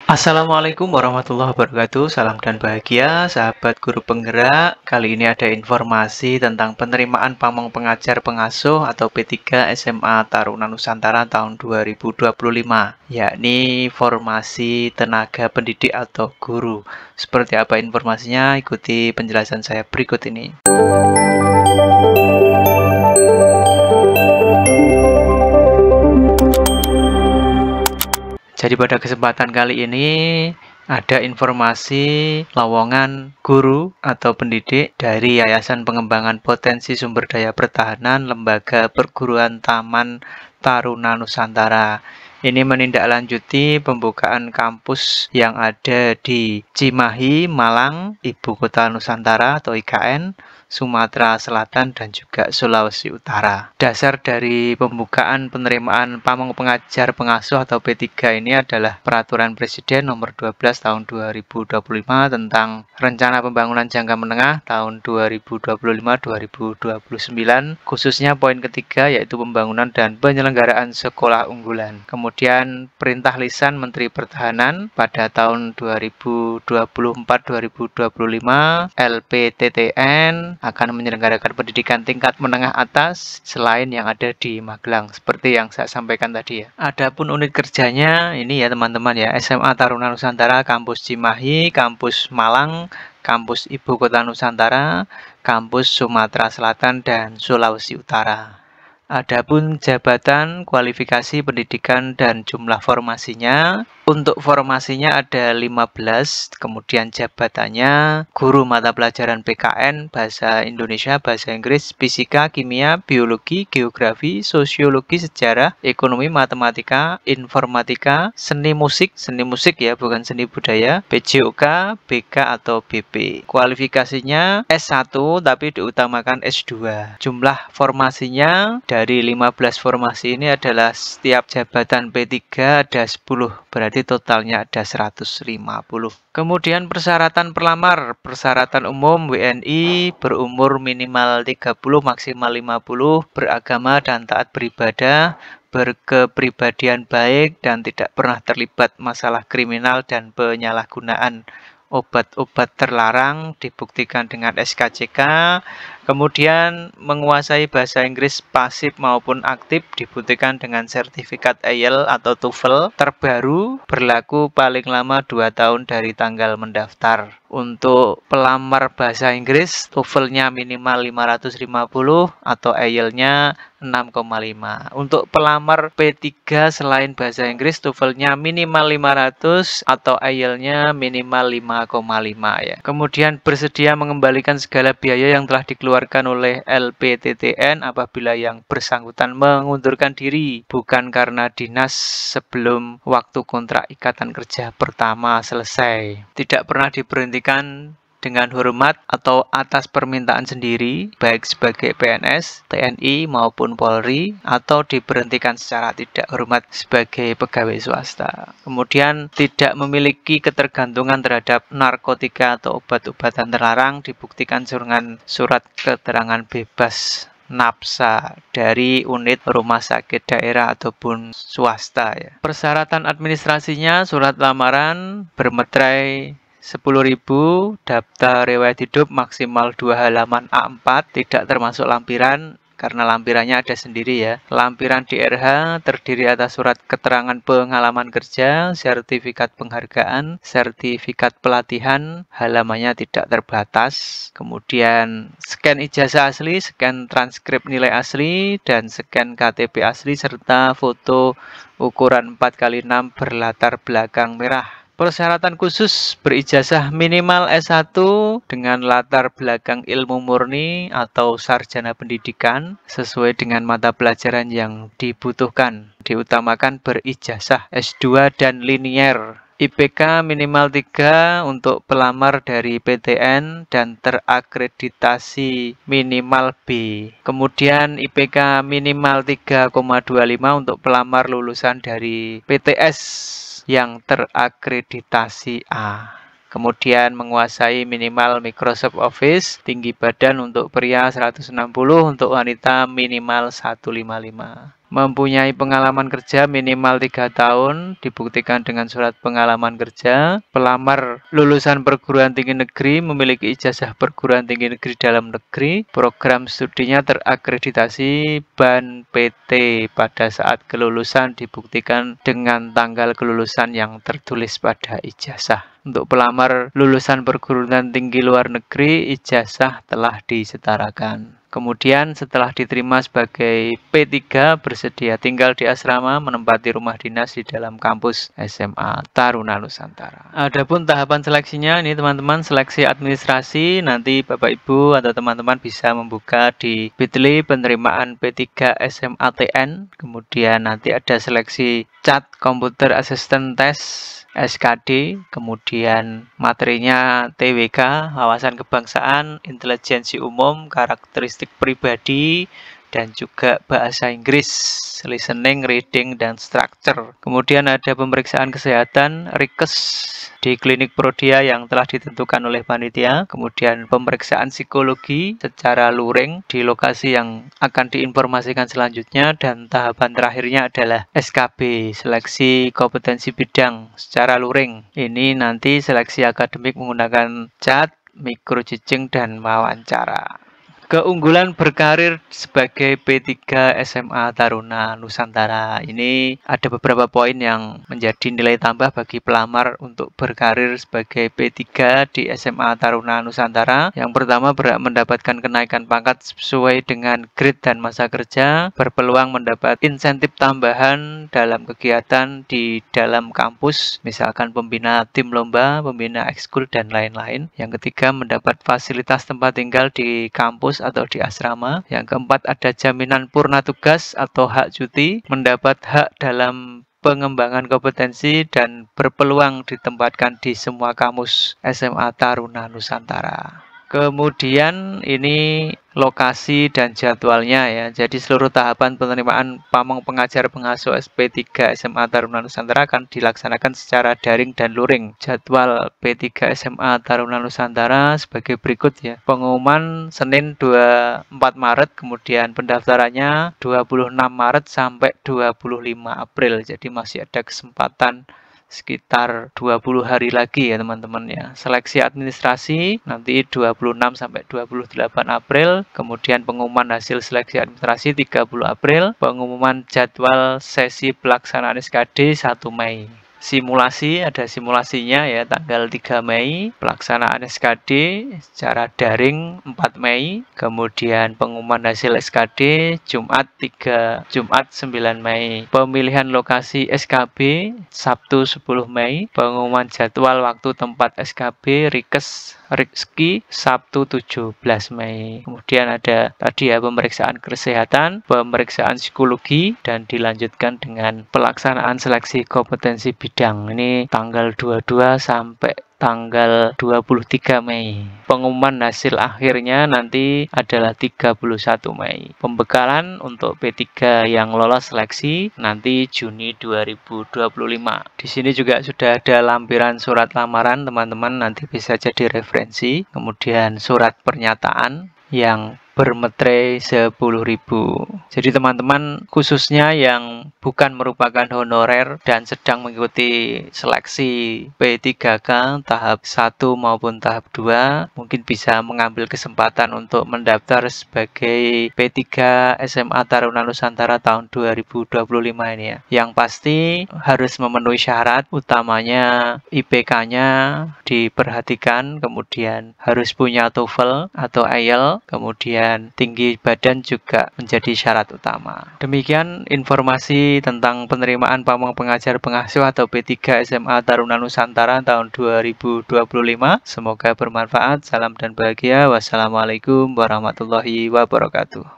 Assalamualaikum warahmatullahi wabarakatuh. Salam dan bahagia, sahabat guru penggerak. Kali ini ada informasi tentang penerimaan pamong pengajar pengasuh atau P3 SMA Taruna Nusantara tahun 2025, yakni formasi tenaga pendidik atau guru. Seperti apa informasinya? Ikuti penjelasan saya berikut ini. Jadi pada kesempatan kali ini ada informasi lowongan guru atau pendidik dari Yayasan Pengembangan Potensi Sumber Daya Pertahanan Lembaga Perguruan Taman Taruna Nusantara. Ini menindaklanjuti pembukaan kampus yang ada di Cimahi, Malang, Ibu Kota Nusantara atau IKN, Sumatera Selatan, dan juga Sulawesi Utara. Dasar dari pembukaan penerimaan pamong pengajar pengasuh atau P3 ini adalah Peraturan Presiden Nomor 12 Tahun 2025 tentang Rencana Pembangunan Jangka Menengah tahun 2025-2029, khususnya poin ketiga yaitu pembangunan dan penyelenggaraan sekolah unggulan. Kemudian Perintah Lisan Menteri Pertahanan pada tahun 2024-2025 LPTTN akan menyelenggarakan pendidikan tingkat menengah atas selain yang ada di Magelang, seperti yang saya sampaikan tadi ya. Adapun unit kerjanya ini ya teman-teman ya, SMA Taruna Nusantara Kampus Cimahi, Kampus Malang, Kampus Ibu Kota Nusantara, Kampus Sumatera Selatan, dan Sulawesi Utara. Adapun jabatan, kualifikasi pendidikan, dan jumlah formasinya. Untuk formasinya ada 15, kemudian jabatannya guru mata pelajaran PKN, Bahasa Indonesia, Bahasa Inggris, Fisika, Kimia, Biologi, Geografi, Sosiologi, Sejarah, Ekonomi, Matematika, Informatika, Seni musik ya, bukan seni budaya, PJOK, BK atau BP. Kualifikasinya S1 tapi diutamakan S2. Jumlah formasinya dari 15 formasi ini adalah setiap jabatan P3 ada 10, berarti totalnya ada 150. Kemudian persyaratan pelamar, persyaratan umum WNI, berumur minimal 30 maksimal 50, beragama dan taat beribadah, berkepribadian baik dan tidak pernah terlibat masalah kriminal dan penyalahgunaan obat-obat terlarang dibuktikan dengan SKCK. Kemudian menguasai bahasa Inggris pasif maupun aktif dibuktikan dengan sertifikat IELTS atau TOEFL terbaru berlaku paling lama 2 tahun dari tanggal mendaftar. Untuk pelamar bahasa Inggris, TOEFL-nya minimal 550 atau IELTS-nya 6,5. Untuk pelamar P3 selain bahasa Inggris, TOEFL-nya minimal 500 atau IELTS-nya minimal 5,5 ya. Kemudian bersedia mengembalikan segala biaya yang telah dikeluarkan oleh LPTTN apabila yang bersangkutan mengundurkan diri bukan karena dinas sebelum waktu kontrak ikatan kerja pertama selesai. Tidak pernah diberhentikan dengan hormat atau atas permintaan sendiri, baik sebagai PNS, TNI maupun Polri, atau diberhentikan secara tidak hormat sebagai pegawai swasta. Kemudian tidak memiliki ketergantungan terhadap narkotika atau obat-obatan terlarang dibuktikan dengan surat keterangan bebas NAPSA dari unit rumah sakit daerah ataupun swasta ya. Persyaratan administrasinya surat lamaran bermeterai 10.000, daftar riwayat hidup maksimal 2 halaman A4, tidak termasuk lampiran karena lampirannya ada sendiri ya. Lampiran DRH terdiri atas surat keterangan pengalaman kerja, sertifikat penghargaan, sertifikat pelatihan, halamannya tidak terbatas. Kemudian scan ijazah asli, scan transkrip nilai asli, dan scan KTP asli serta foto ukuran 4x6 berlatar belakang merah. Persyaratan khusus berijazah minimal S1 dengan latar belakang ilmu murni atau sarjana pendidikan sesuai dengan mata pelajaran yang dibutuhkan. Diutamakan berijazah S2 dan linier. IPK minimal 3 untuk pelamar dari PTN dan terakreditasi minimal B. Kemudian IPK minimal 3,25 untuk pelamar lulusan dari PTS yang terakreditasi A. Kemudian menguasai minimal Microsoft Office, tinggi badan untuk pria 160, untuk wanita minimal 155. mempunyai pengalaman kerja minimal 3 tahun, dibuktikan dengan surat pengalaman kerja, pelamar lulusan perguruan tinggi negeri, memiliki ijazah perguruan tinggi negeri dalam negeri, program studinya terakreditasi BAN PT pada saat kelulusan dibuktikan dengan tanggal kelulusan yang tertulis pada ijazah. Untuk pelamar lulusan perguruan tinggi luar negeri, ijazah telah disetarakan. Kemudian setelah diterima sebagai P3, bersedia tinggal di asrama, menempati rumah dinas di dalam kampus SMA Taruna Nusantara. Adapun tahapan seleksinya, ini teman-teman, seleksi administrasi, nanti Bapak Ibu atau teman-teman bisa membuka di Bitly penerimaan P3 SMATN, kemudian nanti ada seleksi CAT Computer Assistant Test SKD, kemudian materinya TWK, wawasan kebangsaan, intelijensi umum, karakteristik pribadi, dan juga bahasa Inggris, listening, reading, dan structure. Kemudian ada pemeriksaan kesehatan, RIKES, di klinik Prodia yang telah ditentukan oleh panitia. Kemudian pemeriksaan psikologi secara luring di lokasi yang akan diinformasikan selanjutnya. Dan tahapan terakhirnya adalah SKB, seleksi kompetensi bidang secara luring. Ini nanti seleksi akademik menggunakan CAT, microjudging, dan wawancara. Keunggulan berkarir sebagai P3 SMA Taruna Nusantara. Ini ada beberapa poin yang menjadi nilai tambah bagi pelamar untuk berkarir sebagai P3 di SMA Taruna Nusantara. Yang pertama, berhak mendapatkan kenaikan pangkat sesuai dengan grade dan masa kerja, berpeluang mendapat insentif tambahan dalam kegiatan di dalam kampus, misalkan pembina tim lomba, pembina ekskul, dan lain-lain. Yang ketiga, mendapat fasilitas tempat tinggal di kampus atau di asrama. Yang keempat, ada jaminan purna tugas atau hak cuti, mendapat hak dalam pengembangan kompetensi, dan berpeluang ditempatkan di semua kampus SMA Taruna Nusantara. Kemudian ini lokasi dan jadwalnya ya. Jadi seluruh tahapan penerimaan pamong pengajar pengasuh SP3 SMA Taruna Nusantara akan dilaksanakan secara daring dan luring. Jadwal P3 SMA Taruna Nusantara sebagai berikut ya. Pengumuman Senin 24 Maret, kemudian pendaftarannya 26 Maret sampai 25 April. Jadi masih ada kesempatan sekitar 20 hari lagi ya teman-teman ya. Seleksi administrasi nanti 26 sampai 28 April, kemudian pengumuman hasil seleksi administrasi 30 April, pengumuman jadwal sesi pelaksanaan SKD 1 Mei. Simulasi, ada simulasinya ya, tanggal 3 Mei, pelaksanaan SKD secara daring 4 Mei, kemudian pengumuman hasil SKD Jumat 9 Mei, pemilihan lokasi SKB Sabtu 10 Mei, pengumuman jadwal waktu tempat SKB RIKES Sabtu 17 Mei. Kemudian ada tadi ya pemeriksaan kesehatan, pemeriksaan psikologi, dan dilanjutkan dengan pelaksanaan seleksi kompetensi bidang. Ini tanggal 22 sampai tanggal 23 Mei. Pengumuman hasil akhirnya nanti adalah 31 Mei. Pembekalan untuk P3 yang lolos seleksi nanti Juni 2025. Di sini juga sudah ada lampiran surat lamaran teman-teman, nanti bisa jadi referensi. Kemudian surat pernyataan yang bermeterai 10.000. Jadi teman-teman khususnya yang bukan merupakan honorer dan sedang mengikuti seleksi P3K tahap 1 maupun tahap 2 mungkin bisa mengambil kesempatan untuk mendaftar sebagai P3 SMA Taruna Nusantara tahun 2025 ini ya. Yang pasti harus memenuhi syarat, utamanya IPK-nya diperhatikan, kemudian harus punya TOEFL atau IELTS, kemudian tinggi badan juga menjadi syarat utama. Demikian informasi tentang penerimaan pamong pengajar pengasuh atau P3 SMA Taruna Nusantara tahun 2025. Semoga bermanfaat. Salam dan bahagia. Wassalamualaikum warahmatullahi wabarakatuh.